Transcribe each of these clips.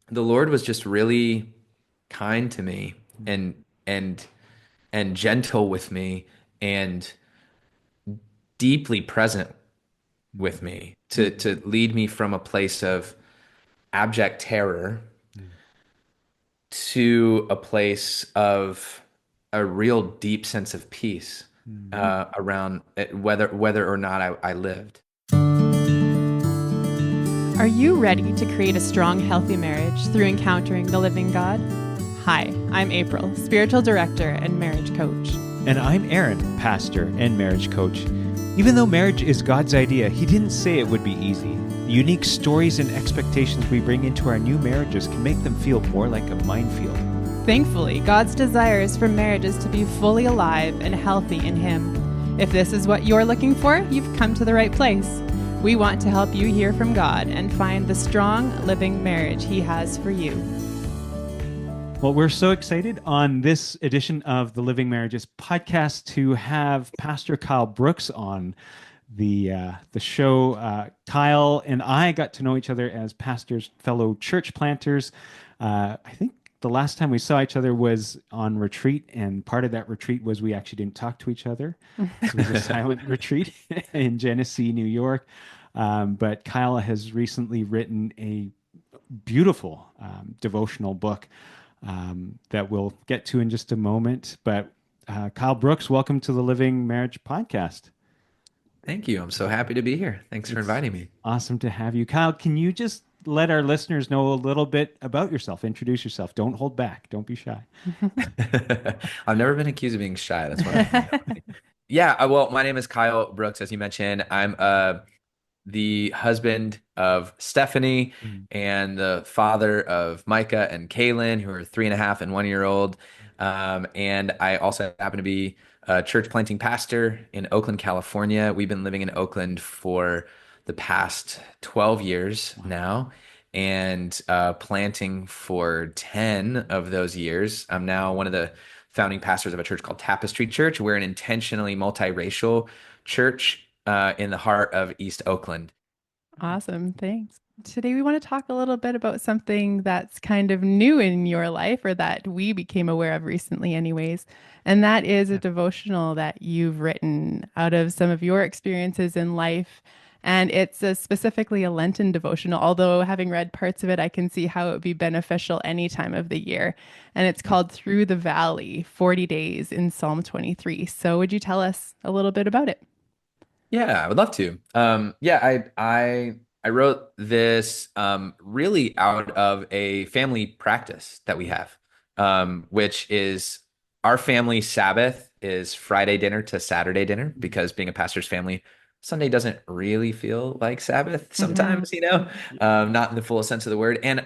the Lord was just really kind to me Mm, and and and gentle with me and deeply present with mm, me to lead me from a place of abject terror mm, to a place of a real deep sense of peace mm. around it, whether or not I lived. Are you ready to create a strong, healthy marriage through encountering the living God? Hi, I'm April, spiritual director and marriage coach. And I'm Aaron, pastor and marriage coach. Even though marriage is God's idea, He didn't say it would be easy. The unique stories and expectations we bring into our new marriages can make them feel more like a minefield. Thankfully, God's desire is for marriages to be fully alive and healthy in Him. If this is what you're looking for, you've come to the right place. We want to help you hear from God and find the strong, living marriage He has for you. Well, we're so excited on this edition of the Living Marriages podcast to have Pastor Kyle Brooks on the show. Kyle and I got to know each other as pastors, fellow church planters. I think the last time we saw each other was on retreat, and part of that retreat was we actually didn't talk to each other. It was a silent retreat in Genesee, New York. But Kyle has recently written a beautiful devotional book that we'll get to in just a moment. But Kyle Brooks, welcome to the Living Marriage Podcast. Thank you. I'm so happy to be here. Thanks for It's inviting me. awesome to have you. Kyle, can you just let our listeners know a little bit about yourself? Introduce yourself. Don't hold back. Don't be shy. I've never been accused of being shy. That's wonderful. Yeah, well, my name is Kyle Brooks, as you mentioned. I'm the husband of Stephanie Mm. and the father of Micah and Kaylin, who are 3.5 and 1 year old. And I also happen to be a church planting pastor in Oakland, California. We've been living in Oakland for the past 12 years Wow. now and planting for 10 of those years. I'm now one of the founding pastors of a church called Tapestry Church. We're an intentionally multiracial church in the heart of East Oakland. Awesome. Thanks. Today, we want to talk a little bit about something that's kind of new in your life or that we became aware of recently, anyways. And that is a Yeah. devotional that you've written out of some of your experiences in life. And it's specifically a Lenten devotional, although having read parts of it, I can see how it would be beneficial any time of the year. And it's called Through the Valley 40 Days in Psalm 23. So, would you tell us a little bit about it? Yeah, I would love to. Yeah, I wrote this really out of a family practice that we have, which is our family Sabbath is Friday dinner to Saturday dinner because being a pastor's family, Sunday doesn't really feel like Sabbath Hmm. sometimes, not in the fullest sense of the word. And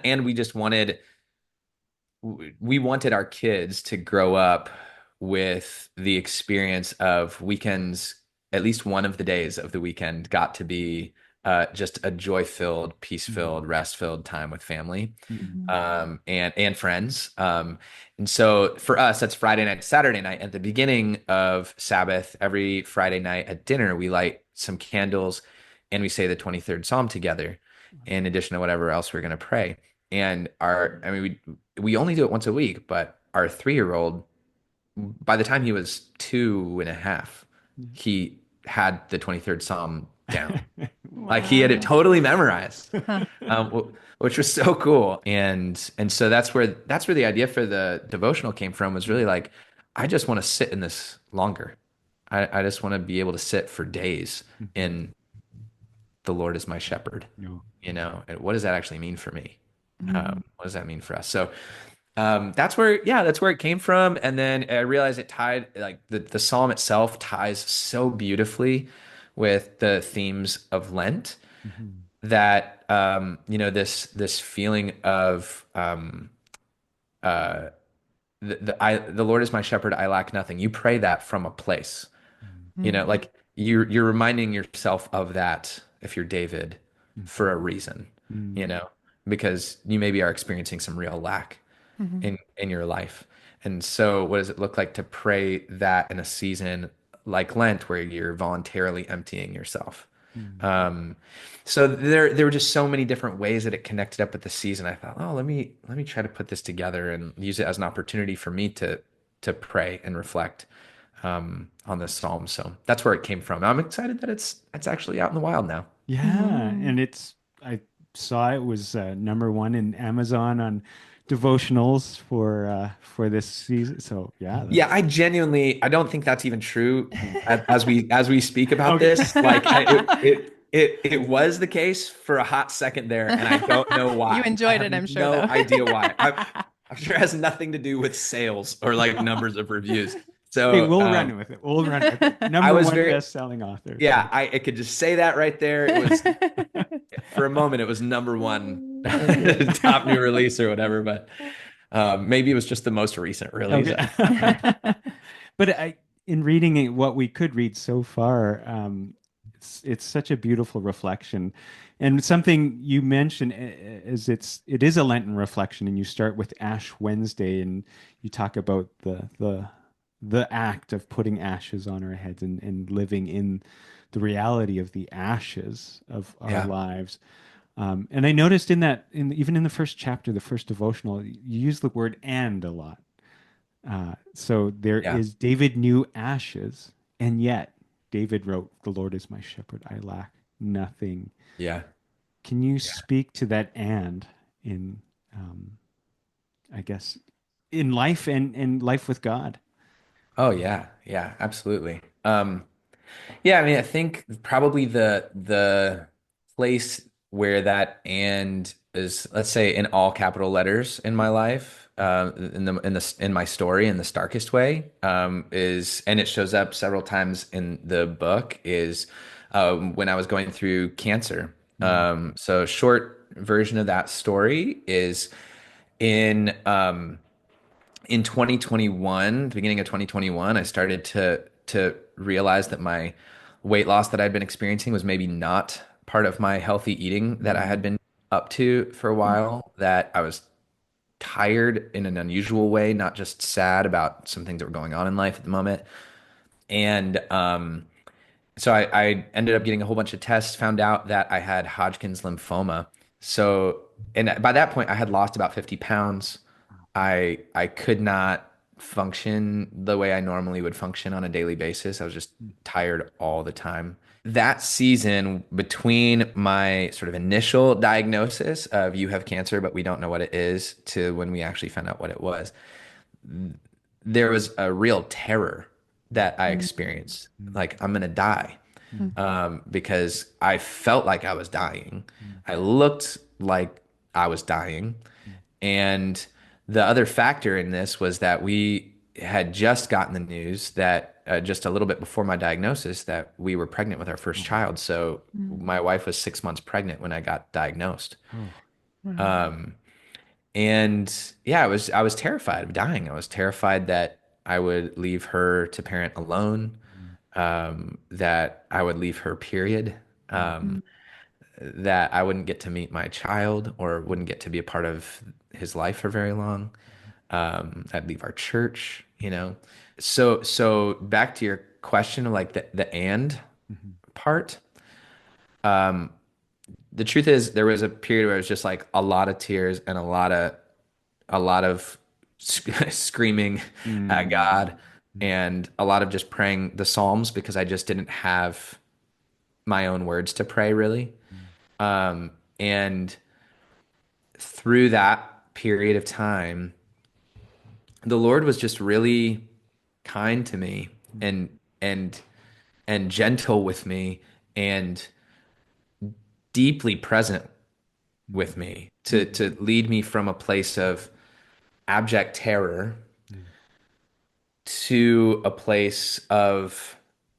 we wanted our kids to grow up with the experience of weekends, at least one of the days of the weekend got to be just a joy-filled, peace-filled, Mm. rest-filled time with family Mm. Hmm. and friends. And so for us, that's Friday night, Saturday night. At the beginning of Sabbath, every Friday night at dinner, we light some candles and we say the 23rd Psalm together, in addition to whatever else we're going to pray. And I mean, we only do it once a week, but our 3 year old, by the time he was 2.5, he had the 23rd Psalm down. Like he had it Wow. totally memorized, Huh. which was so cool. And so that's where the idea for the devotional came from was really like, I just want to sit in this longer. I just want to be able to sit for days in the Lord is my shepherd, No. and what does that actually mean for me? Mhm. What does that mean for us? So that's where it came from. And then I realized it tied like the psalm itself ties so beautifully with the themes of Lent Mhm. that this feeling of uh the Lord is my shepherd, I lack nothing. You pray that from a place. Mm. Like you're reminding yourself of that if you're David for a reason, you Mm. know, because you maybe are experiencing some real lack Mhm. in your life. And so what does it look like to pray that in a season like Lent where you're voluntarily emptying yourself? Mm. Um, so there were just so many different ways that it connected up with the season. I thought, oh, let me try to put this together and use it as an opportunity for me to pray and reflect on this psalm. So that's where it came from. I'm excited that it's actually out in the wild now. Yeah, Mhm. and I saw it was number one in Amazon on devotionals for this season. So yeah, Yeah, that's I don't think that's even true as we speak about okay. this. Like it was the case for a hot second there, and I don't know You why. I enjoyed have it, I'm sure, no though. idea why. I'm sure it has nothing to do with sales or like numbers of reviews. Hey, So we'll run with it. We'll run with it. I Number was one very best-selling author. yeah, So I could just say that right there. It was for a moment it was number one okay. top new release or whatever, but maybe it was just the most recent release. Okay. But in reading it, what we could read so far, it's such a beautiful reflection, and something you mentioned is it is a Lenten reflection, and you start with Ash Wednesday, and you talk about the act of putting ashes on our heads and living in the reality of the ashes of our Yeah, lives. And I noticed in that, even in the first chapter, the first devotional, you use the word "and" a lot. So there yeah, is David knew ashes, and yet David wrote, "The Lord is my shepherd; I lack nothing." yeah. Can you Yeah. speak to that "and" in, um, I guess, in life and life with God? Oh yeah, yeah, absolutely. Yeah, I mean, I think probably the place where that and is, let's say, in all capital letters in my life, in my story in the starkest way, is, and it shows up several times in the book, is when I was going through cancer. Mm, So short version of that story is in in 2021, the beginning of 2021, I started to realize that my weight loss that I'd been experiencing was maybe not part of my healthy eating that I had mm, been up to for a while, that I was tired in an unusual way, not just sad about some things that were going on in life at the moment. And so I ended up getting a whole bunch of tests, found out that I had Hodgkin's lymphoma. So, and by that point, I had lost about 50 pounds. I could not function the way I normally would function on a daily basis. I was just mm, tired all the time. That season, between my sort of initial diagnosis of you have cancer, but we don't know what it is, to when we actually found out what it was, there was a real terror that I experienced. mm, Like, I'm gonna die, mm, because I felt like I was dying. mm, I looked like I was dying. mm, And the other factor in this was that we had just gotten the news that just a little bit before my diagnosis, that we were pregnant with our first oh, child. So my wife was 6 months pregnant when I got diagnosed. oh, And yeah, I was terrified of dying. I was terrified that I would leave her to parent alone, mm, that I would leave her, period, mm, that I wouldn't get to meet my child or wouldn't get to be a part of his life for very long. I'd leave our church. So back to your question of like the and mhm, part. The truth is there was a period where it was just like a lot of tears and a lot of screaming at mm, God, and a lot of just praying the Psalms because I just didn't have my own words to pray really. mm, And through that period of time, the Lord was just really kind to me, mm, and and gentle with me, and deeply present mm, with me to Mhm. to lead me from a place of abject terror mm, to a place of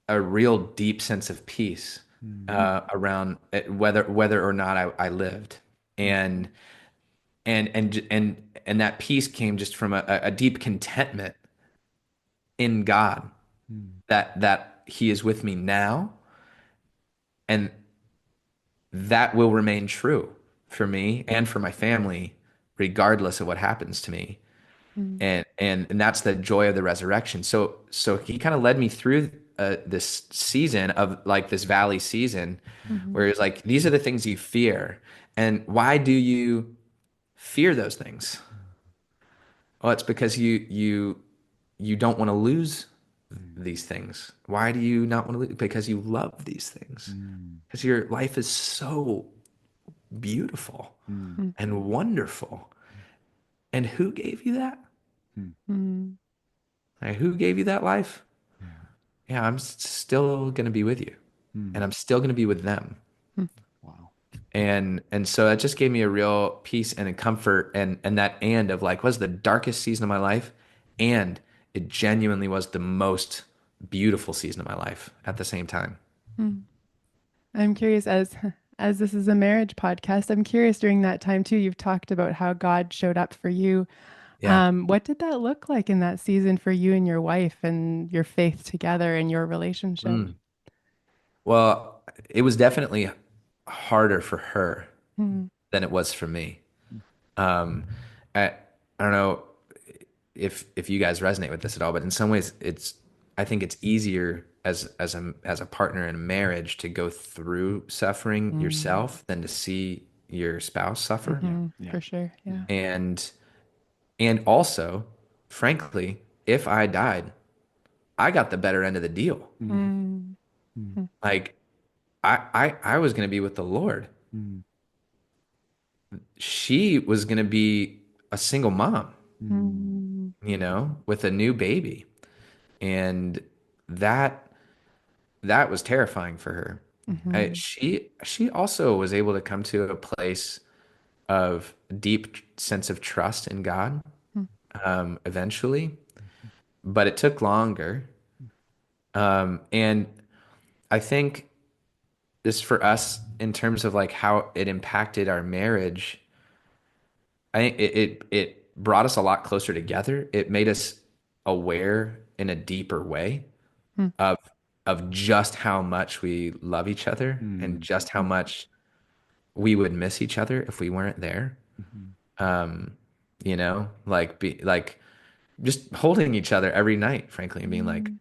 a real deep sense of peace mm, around it, whether or not I lived. mm, And and and and that peace came just from a deep contentment in God, mm, that He is with me now, and that will remain true for me and for my family, regardless of what happens to me. And that's the joy of the resurrection. So he kind of led me through this season of like this valley season Mhm. where it's like these are the things you fear. And why do you fear those things? Well, it's because you don't want to lose these things. Why do you not want to lose? Because you love these things. Because your life is so beautiful and wonderful. And who gave you that? Mhm. Like, who gave you that life? Yeah, I'm still going to be with you, and I'm still going to be with them. Wow. And so that just gave me a real peace and a comfort and that and of like was the darkest season of my life, and it genuinely was the most beautiful season of my life at the same time. Mhm. I'm curious as this is a marriage podcast, I'm curious during that time too, you've talked about how God showed up for you. Yeah. What did that look like in that season for you and your wife and your faith together and your relationship? Mm. Well, it was definitely harder for her Mm. than it was for me. Um, I don't know if you guys resonate with this at all, but in some ways, I think it's easier as a partner in a marriage to go through suffering Mm. yourself than to see your spouse suffer. Yeah. Hmm. Yeah. For sure. Yeah. And and also, frankly, if I died, I got the better end of the deal. Mm. Mm. Like I was going to be with the Lord. She was going to be a single mom, Mm. with a new baby. And that that was terrifying for her. Mhm. She also was able to come to a place of deep sense of trust in God Mm. eventually, but it took longer. And I think this for us in terms of like how it impacted our marriage, I think it brought us a lot closer together. It made us aware in a deeper way Mm. of just how much we love each other and just how Mm. much we would miss each other if we weren't there. Um, like be like just holding each other every night, frankly, and being like, Mm.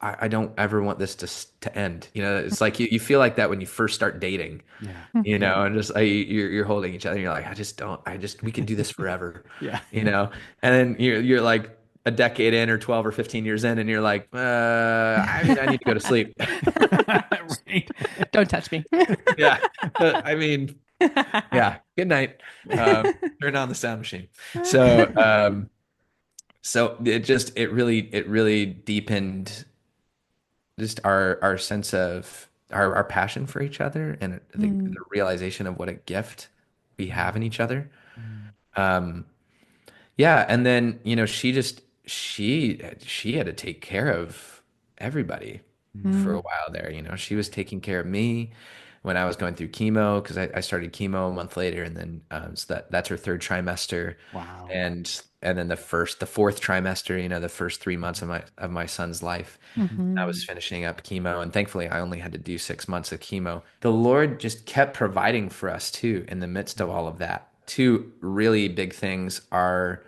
I don't ever want this to end. It's like you feel like that when you first start dating, Yeah. and just you're holding each other and you're like, we could do this forever, Yeah. you know? And then you're like a decade in or 12 or 15 years in and you're like, I mean, I need to go to sleep. Right. Don't touch me. Yeah. I mean, yeah. Good night. Turn on the sound machine. So, it really deepened just our sense of our passion for each other and the Mm. realization of what a gift we have in each other. Um, yeah, and then she had to take care of everybody for a Mm. while there. She was taking care of me when I was going through chemo because I started chemo a month later, and then so that's her third trimester, Wow. and then the fourth trimester, the first 3 months of my son's life. I was Mhm. finishing up chemo, and thankfully, I only had to do 6 months of chemo. The Lord just kept providing for us too in the midst of all of that. Two really big things are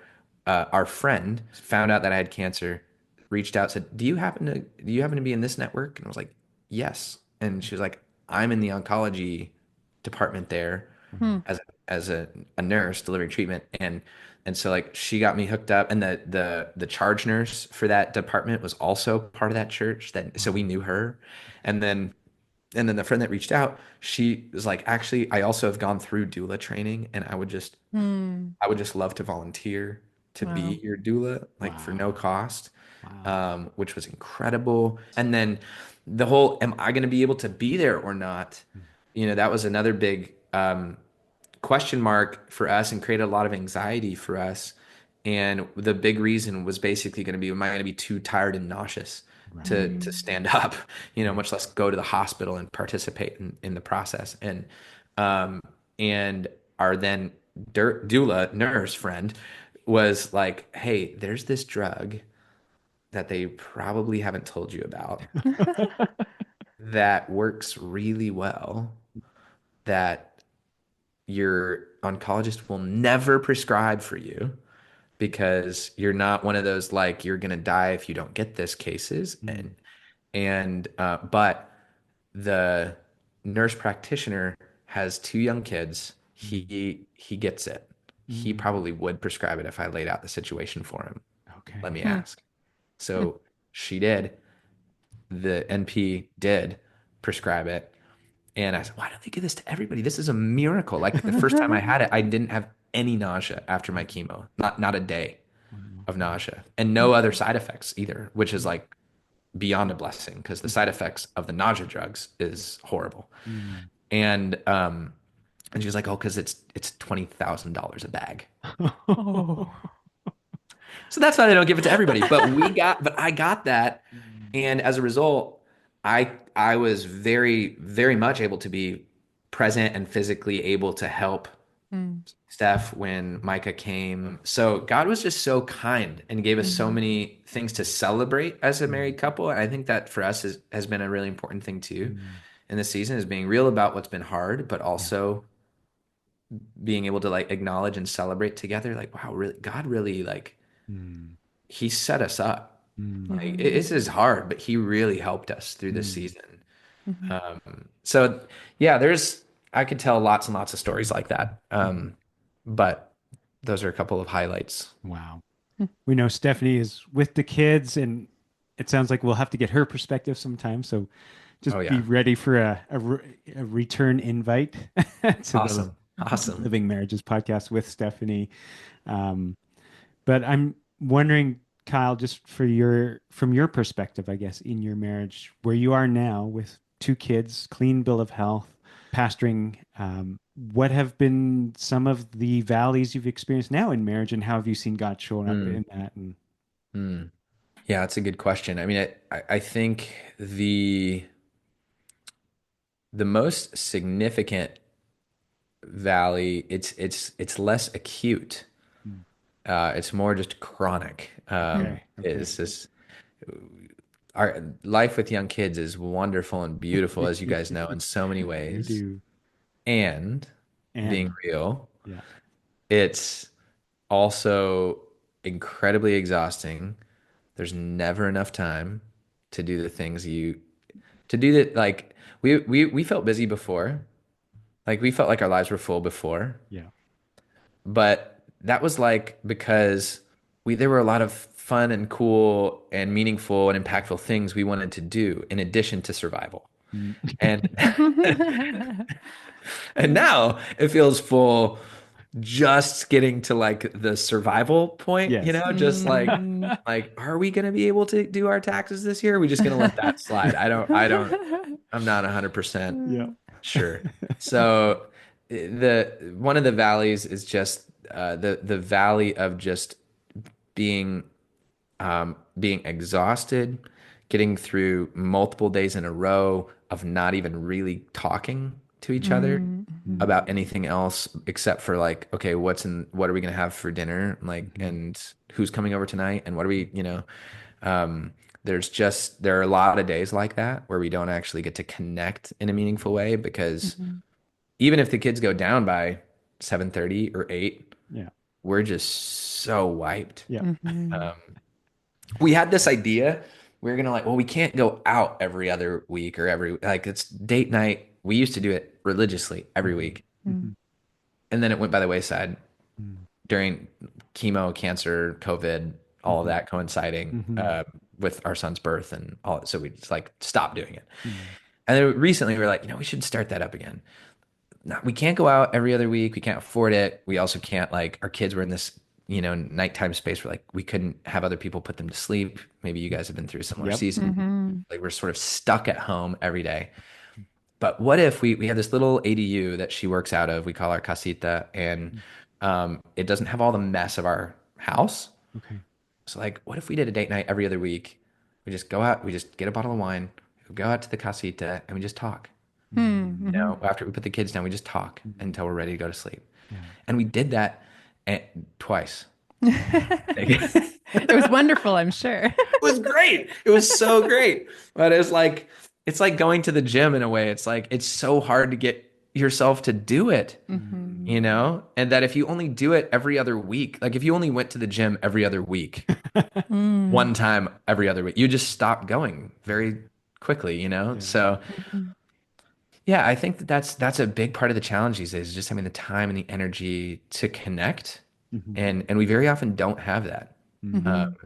our friend found out that I had cancer, reached out, said, Do you happen to be in this network?" And I was like, "Yes." And she was like, "I'm in the oncology department there Mm. as a nurse delivering treatment." And so like she got me hooked up, and the charge nurse for that department was also part of that church, so we knew her. And then and then the friend that reached out, she was like, "Actually, I also have gone through doula training, and Mm. I would just love to volunteer to Wow. be your doula, like for no Wow. cost," Wow. which was incredible. And then the whole, am I going to be able to be there or not? That was another big question mark for us and created a lot of anxiety for us. And the big reason was basically going to be, am I going to be too tired and nauseous Right. to Mm. stand up, Right. much less go to the hospital and participate in the process. Um, and our then doula nurse friend was like, "Hey, there's this drug that they probably haven't told you about that works really well that your oncologist will never prescribe for you because you're not one of those like you're gonna die if you don't get this cases, and Mm. And but the nurse practitioner has two young kids. Mm. He gets it. He Mm. probably would prescribe it if I laid out the situation for him. Let Okay. me Hmm. ask. So she did. The NP did prescribe it. And I said, why don't they give this to everybody? This is a miracle. Like the first time I had it, I didn't have any nausea after my chemo. Not a day Wow. of nausea and no other side effects either, which is like beyond a blessing because the side effects of the nausea drugs is horrible. Mm. And and she was like, "Oh, because it's $20,000 a bag." Oh. So that's why they don't give it to everybody. But I got that, Mm. and as a result, I was very much able to be present and physically able to help Mm, Steph when Micah came. So God was just so kind and gave us so mhm, many things to celebrate as a Mm. married couple. And I think that for us has been a really important thing too Mm. in this season is being real about what's been hard, but Yeah. also being able to like acknowledge and celebrate together. Like, wow, really, God really like Mm. He set us up. Mm. Like mhm, this is hard, but He really helped us through this Mm. season. mhm, So yeah, I could tell lots and lots of stories like that. Mhm. But those are a couple of highlights. Wow. mm. We know Stephanie is with the kids, and it sounds like we'll have to get her perspective sometime. So Oh just be yeah. ready for a return invite to the Awesome. Awesome. Living Marriages podcast with Stephanie. Um, but I'm wondering, Kyle, just from your perspective, I guess, in your marriage, where you are now with two kids, clean bill of health, pastoring, what have been some of the valleys you've experienced now in marriage, and how have you seen God showing up Mm, in that? And mm. Yeah, that's a good question. I mean, I think the most significant valley, it's less acute. Mm. It's more just chronic. Okay, okay, Is this our life with young kids is wonderful and beautiful, as you guys know, in so many we ways. do, And being and real, yeah, it's also incredibly exhausting. There's never enough time to do the things to do that. Like we felt busy before, like we felt like our lives were full before, yeah, but that was like because we there were a lot of fun and cool and meaningful and impactful things we wanted to do in addition to survival. Mm. And and now it feels full just getting to like the survival point, Yes. just Mm. like are we going to be able to do our taxes this year? Are we just going to let that slide? I'm not 100% Yeah. sure. So the one of the valleys is just the valley of just being being exhausted, getting through multiple days in a row of not even really talking to each other Mm, mhm, about anything else except for like, okay, what are we gonna have for dinner? Like, Mhm. and who's coming over tonight? And what are we, there are a lot of days like that where we don't actually get to connect in a meaningful way because mhm, even if the kids go down by 7:30 or 8, Yeah. we're just so wiped. Yeah. mhm, We had this idea. We were gonna like, well, we can't go out every other week or every like it's date night. We used to do it religiously every Mhm. week. mm, Mhm. And then it went by the wayside Mhm. during chemo, cancer, COVID, all of Mhm. that coinciding Mhm. with our son's birth and all. So we just like stopped doing it. Mhm. And then recently we were like, we should start that up again. No, we can't go out every other week. We can't afford it. We also can't like our kids were in this, nighttime space where like we couldn't have other people put them to sleep. Maybe you guys have been through a similar Yep. season. mhm, Like we're sort of stuck at home every day. But what if we have this little ADU that she works out of? We call our casita, and it doesn't have all the mess of our house. Okay. So like, what if we did a date night every other week? We just go out, we just get a bottle of wine, we go out to the casita, and we just talk. Mhm. After we put the kids down, we just talk Mhm. until we're ready to go to sleep. Yeah. And we did that twice. mhm. It It was wonderful, I'm sure. was great. It was so great. But it's like going to the gym in a way. It's like it's so hard to get yourself to do it, Mhm. And that if you only do it every other week, like if you only went to the gym every other week, Mm, one time every other week, you just stop going very quickly, you know? Yeah. So Mhm. yeah, I think that that's a big part of the challenge these days, is just having the time and the energy to connect. Hmm. And we very often don't have that. Uh, Mhm.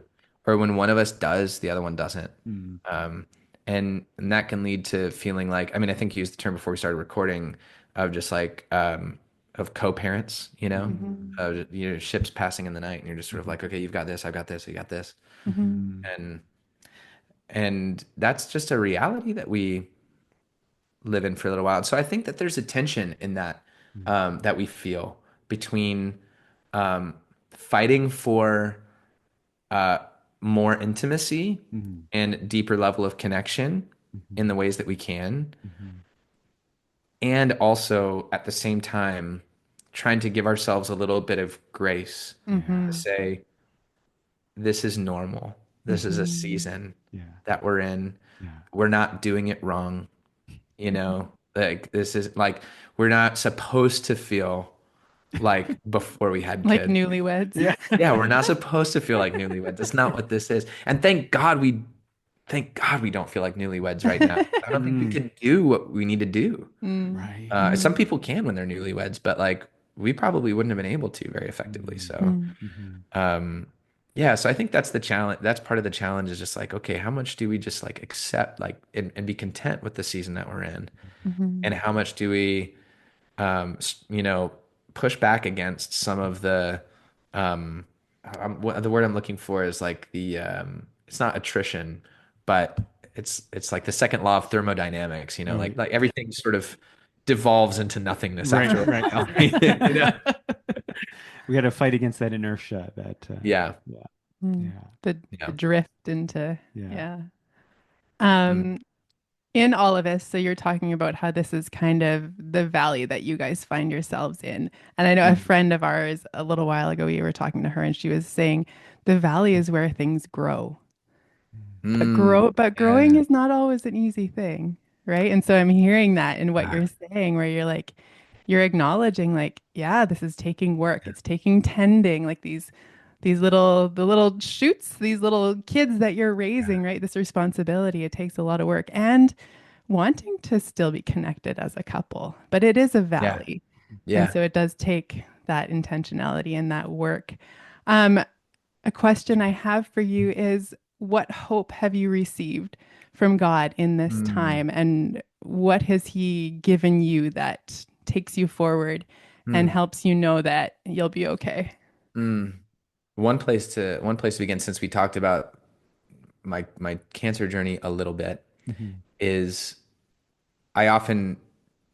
or when one of us does, the other one doesn't. Mm. Um, and that can lead to feeling like, I mean, I think you used the term before we started recording of just like of co-parents, you know, Hmm. Mhm. ships passing in the night, and you're just sort of Hmm. like, okay, you've got this, I've got this, you got this, Mhm. Hmm. and that's just a reality that we live in for a little while. So I think that there's a tension in that that we feel between um, fighting for uh, more intimacy Hmm. and deeper level of connection in Hmm. the ways that we can, Hmm. and also at the same time trying to give ourselves a little bit of grace Yeah. to Mhm. say, this is normal. This is a Mhm. season Yeah. that we're in. Yeah. We're not doing it wrong, you know? Like this is like we're not supposed to feel like before we had Like kids. newlyweds. Yeah. Yeah, we're not supposed to feel like newlyweds. That's not what this is. And thank God we don't feel like newlyweds right now. I don't think we Mm. can do what we need to do. Mm. Right. Some Mhm. people can when they're newlyweds, but like we probably wouldn't have been able to very effectively. Mm. So, Mm. Hmm. um, yeah, so I think that's the challenge. That's part of the challenge is just like, okay, how much do we just like accept like and be content with the season that we're in? And Mhm. how much do we you know, push back against some of the um, what the word I'm looking for is like the it's not attrition, but it's like the second law of thermodynamics, you know, Right. like everything sort of devolves into nothingness Right. after a Right. while, you know? We got to fight against that inertia. That. Yeah, Yeah. Mm. Yeah. The yeah. drift into, Yeah. yeah. Mm, Um, in all of this, so you're talking about how this is kind of the valley that you guys find yourselves in. And I know a mm, friend of ours a little while ago, we were talking to her and she was saying the valley is where things grow. mm, But growing yeah, is not always an easy thing, right? And so I'm hearing that in what ah, you're saying, where you're like, you're acknowledging like, yeah, this is taking work. It's taking tending, like these little the little shoots, these little kids that you're yeah, raising, right? This responsibility, it takes a lot of work and wanting to still be connected as a couple, but it is a yeah, valley. And yeah. so it does take that intentionality and that work. Um, a question I have for you is what hope have you received from God in this Mm, time? And what has He given you that takes you forward and mm, helps you know that you'll be okay? mm. One place to begin, since we talked about my cancer journey a little bit, Hmm. is I often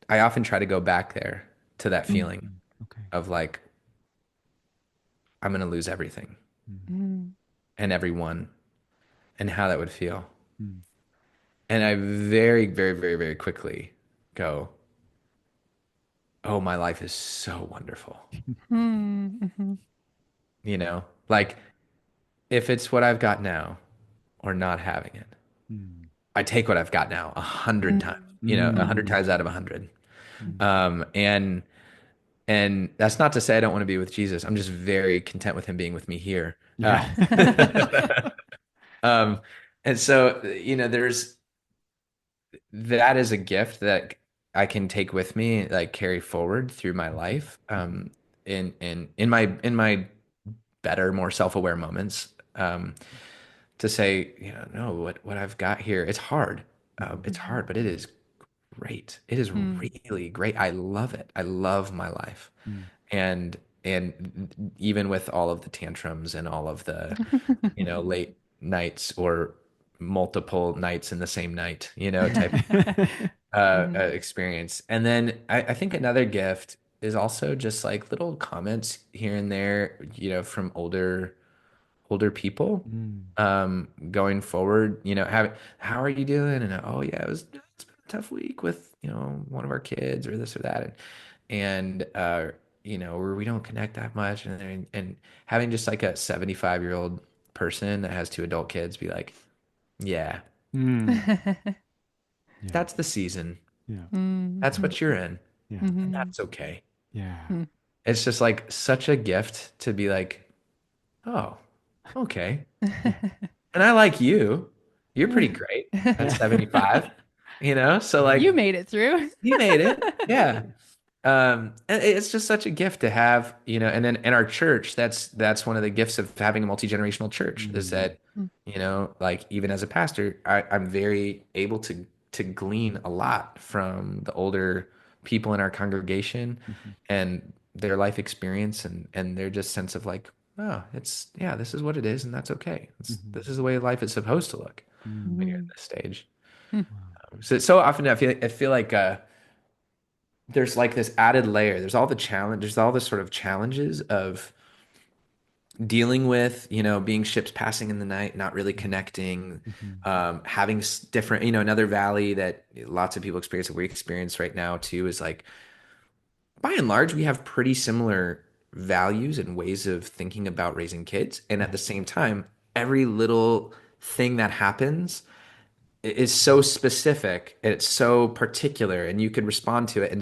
I often try to go back there to that Mm, feeling Okay. of like I'm gonna lose everything Mm. mm, and everyone and how that would feel. Mm. And I very, very, very, very quickly go, oh, my life is so wonderful. mm, mhm, You know, like if it's what I've got now or not having it, Mm. I take what I've got now 100 times, mm, you know, 100 Mm. times out of 100. Mm. And that's not to say I don't want to be with Jesus. I'm just very content with him being with me here. Yeah. Um, and so, you know, there's that is a gift that I can take with me, like carry forward through my life. Mhm. In my better, more self-aware moments, to say, you know, no, what I've got here, it's hard. Mhm. It's mhm, hard, but it is great. It is mm, really great. I love it. I love my life. Mm. And even with all of the tantrums and all of the, you know, late nights or multiple nights in the same night, you know, type mm, experience. And then I think another gift is also just like little comments here and there, you know, from older people Mm. going forward, you know, how are you doing? And oh yeah, it's been a tough week with, you know, one of our kids or this or that. And you know, where we don't connect that much, and having just like a 75-year-old person that has two adult kids be like, yeah, Mm. Yeah. that's the season. Yeah. mm, That's mhm, what you're in. Yeah. And mhm, that's okay. Yeah. mm. It's just like such a gift to be like, oh, okay. Yeah. And I like you. You're pretty great at 75, So You like made it through. you made it. Yeah. And it's just such a gift to have, and then in our church, that's one of the gifts of having a multi-generational church is that, like even as a pastor, I'm very able to glean a lot from the older people in our congregation and their life experience and their just sense of like, oh, yeah, this is what it is, and that's okay. This is the way life is supposed to look when you're at Mhm. this stage. Hmm. So often I feel like there's like this added layer. There's all the challenge. There's all the sort of challenges of dealing with, being ships passing in the night, not really connecting, having different, another valley that lots of people experience that we experience right now too is like, by and large, we have pretty similar values and ways of thinking about raising kids. And at the same time, every little thing that happens is so specific and it's so particular and you could respond to it in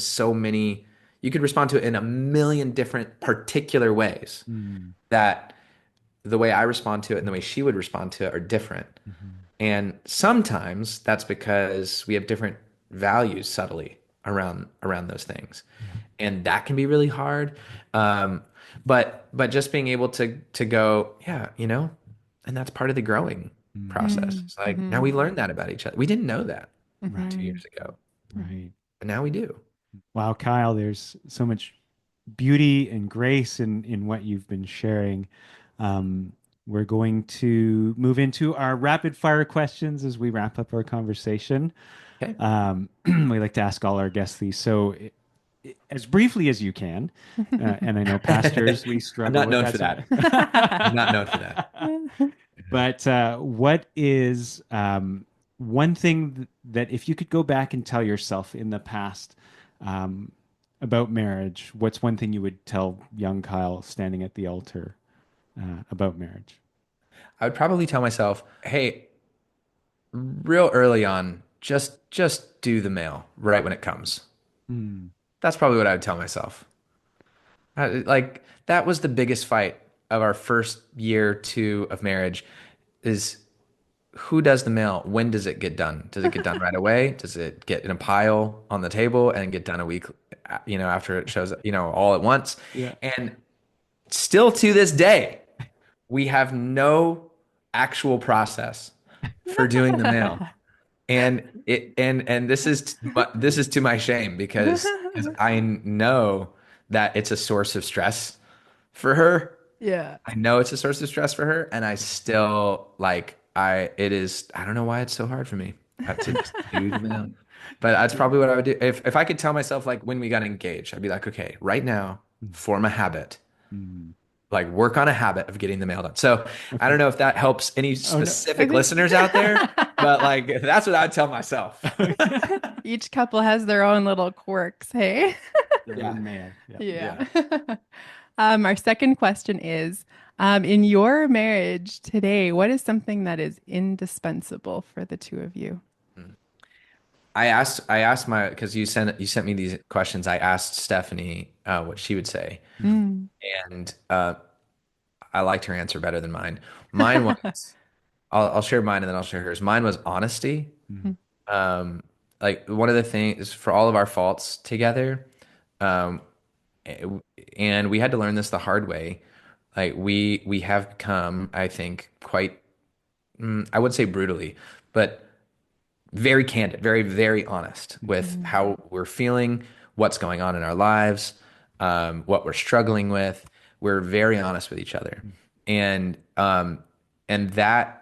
you could respond to it in a million different particular ways that the way I respond to it and the way she would respond to it are different. And sometimes that's because we have different values subtly around those things. And that can be really hard. Um, but just being able to go, yeah, and that's part of the growing process. It's like now we Mhm. learned that about each other. We didn't know that Right. Mhm. 2 years ago, Mhm. Right. but now we do. Wow, Kyle, there's so much beauty and grace in what you've been sharing. Um, we're going to move into our rapid fire questions as we wrap up our conversation. Okay. We like to ask all our guests these. So, as briefly as you can, and I know pastors, we I'm struggle not with known that for that. sometimes. I'm not known for that. But what is one thing that if you could go back and tell yourself in the past um, about marriage, what's one thing you would tell young Kyle standing at the altar about marriage? I would probably tell myself, hey, real early on, just do the mail right when it comes. Mm, That's probably what I would tell myself. Like that was the biggest fight of our first year two of marriage is who does the mail? When does it get done? Does it get done right away? Does it get in a pile on the table and get done a week, after it shows, all at once? yeah. And still to this day, we have no actual process for doing the mail. And this is to my shame because I know that it's a source of stress for her. Yeah. I know it's a source of stress for her, and I still like I don't know why it's so hard for me to just do the mail. But that's probably what I would do. If I could tell myself like when we got engaged, I'd be like, okay, right now, form a habit. Mm. Like work on a habit of getting the mail done. So I don't Okay. know if that helps any Oh no. I specific think listeners out there, but like that's what I'd tell myself. each couple has their own little quirks, hey? Their Yeah. own mail. Yeah. Yeah. Yeah. Our second question is, in your marriage today, what is something that is indispensable for the two of you? I asked because you sent me these questions. I asked Stephanie what she would say, Mm. and I liked her answer better than mine. Mine was I'll share mine and then I'll share hers. Mine was honesty. Mm. Um, like one of the things for all of our faults together, um, and we had to learn this the hard way. Like we have become, I think, quite I would say brutally, but very candid, very, very honest with Mhm. how we're feeling, what's going on in our lives, what we're struggling with. We're very honest with each other, and that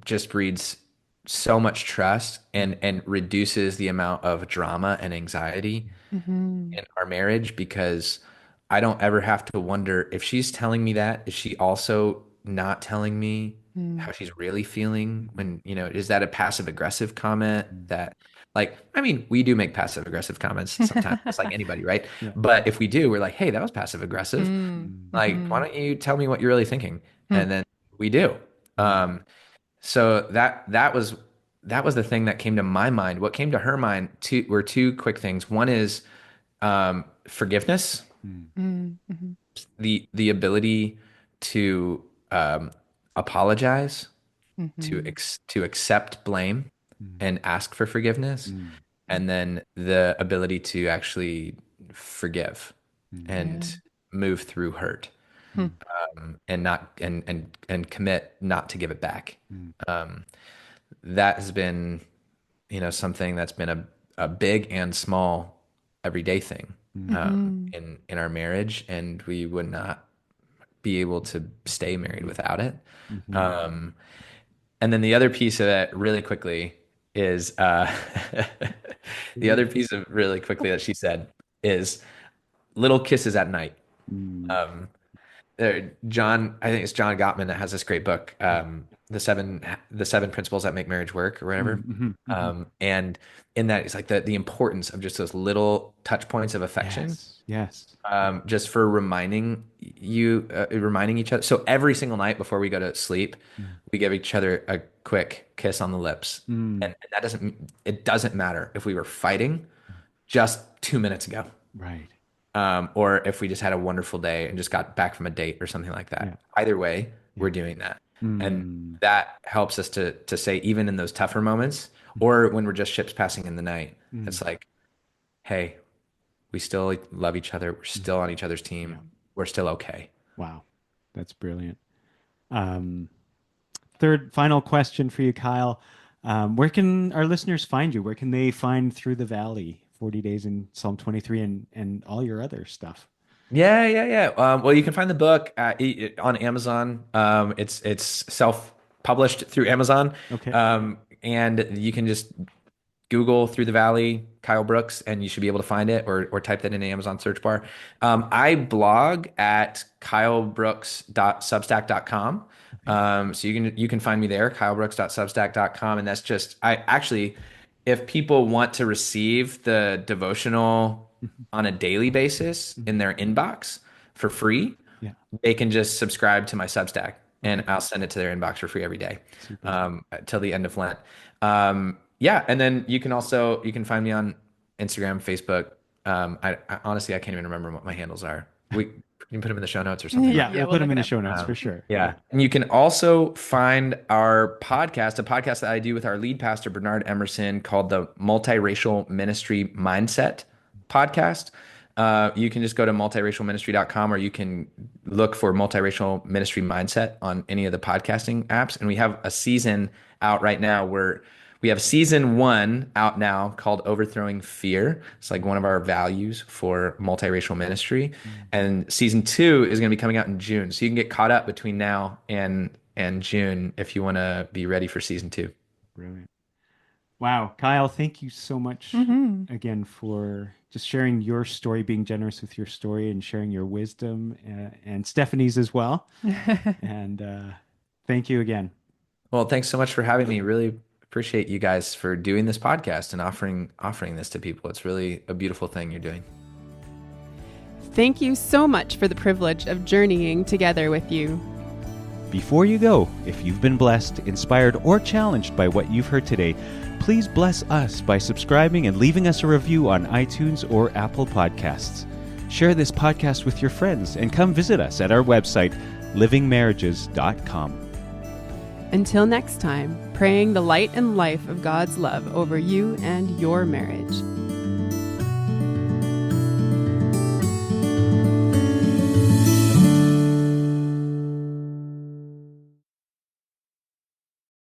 just breeds so much trust and reduces the amount of drama and anxiety Mhm. in our marriage because I don't ever have to wonder if she's telling me that, is she also not telling me Mm. how she's really feeling when, is that a passive aggressive comment that like, I mean, we do make passive aggressive comments sometimes, just like anybody, right? Yeah. But if we do, we're like, hey, that was passive aggressive. Mm. Mm. Like, why Mhm. don't you tell me what you're really thinking? Mm. And then we do. Mm. So that was the thing that came to my mind. What came to her mind were two quick things. One is forgiveness, Mm. Mm. the ability to apologize Mm-hmm. to accept blame Mm. and ask for forgiveness, Mm. and then the ability to actually forgive Mm. Yeah. and move through hurt, Mm. and not and commit not to give it back. Mm. Um, that has been, something that's been a big and small everyday thing, Mm. Mm-hmm. in our marriage, and we would not be able to stay married without it. Mhm. Um, and then the other piece of it really quickly is the other piece of really quickly that she said is little kisses at night. Mm. Um, John, I think it's John Gottman that has this great book, the seven principles that make marriage work or Mm. whatever. Mhm. Mhm. And in that, it's like the importance of just those little touch points of affection, Yes. Yes. just for reminding each other. So every single night before we go to sleep, Mm. we give each other a quick kiss on the lips. Mm. And it doesn't matter if we were fighting just 2 minutes ago, Right. or if we just had a wonderful day and just got back from a date or something like Yeah. that. Either way, Yeah. we're doing that. And Mm. that helps us to say, even in those tougher moments, or when we're just ships passing in the night, Mm. it's like, hey, we still love each other. We're Mm. still on each other's Yeah. team. We're still okay. Wow. That's brilliant. Um, Third, final question for you, Kyle. Where can our listeners find you? Where can they find Through the Valley, 40 Days in Psalm 23, and all your other stuff? Yeah, yeah, yeah. Well, you can find the book on Amazon. It's self-published through Amazon, Okay. and you can just Google Through the Valley, Kyle Brooks, and you should be able to find it, or type that in the Amazon search bar. I blog at kylebrooks.substack.com. Okay. So you can find me there, kylebrooks.substack.com. And that's just, I actually, if people want to receive the devotional Mhm. on a daily basis Mhm. in their inbox for free, Yeah. they can just subscribe to my Substack, and Okay. I'll send it to their inbox for free every day, Super. till the end of Lent. Yeah, and then you can find me on Instagram, Facebook. I honestly, I can't even remember what my handles are. You can put them in the show notes or something like Yeah, Yeah, we'll we'll put them look in it the up. show notes that. for sure. Yeah, and you can also find our podcast, a podcast that I do with our lead pastor Bernard Emerson, called the Multiracial Ministry Mindset Podcast. You can just go to multiracialministry.com, or you can look for Multiracial Ministry Mindset on any of the podcasting apps. And we have a season out right now where we have season 1 out now called Overthrowing Fear. It's like one of our values for multiracial ministry. Mm. And season 2 is going to be coming out in June. So you can get caught up between now and June if you want to be ready for season 2. Brilliant. Wow, Kyle, thank you so much Mm-hmm. again for just sharing your story, being generous with your story, and sharing your wisdom, and Stephanie's as well. And thank you again. Well, thanks so much for having me. Really appreciate you guys for doing this podcast and offering this to people. It's really a beautiful thing you're doing. Thank you so much for the privilege of journeying together with you. Before you go, if you've been blessed, inspired, or challenged by what you've heard today, please bless us by subscribing and leaving us a review on iTunes or Apple Podcasts. Share this podcast with your friends and come visit us at our website, livingmarriages.com. Until next time, praying the light and life of God's love over you and your marriage.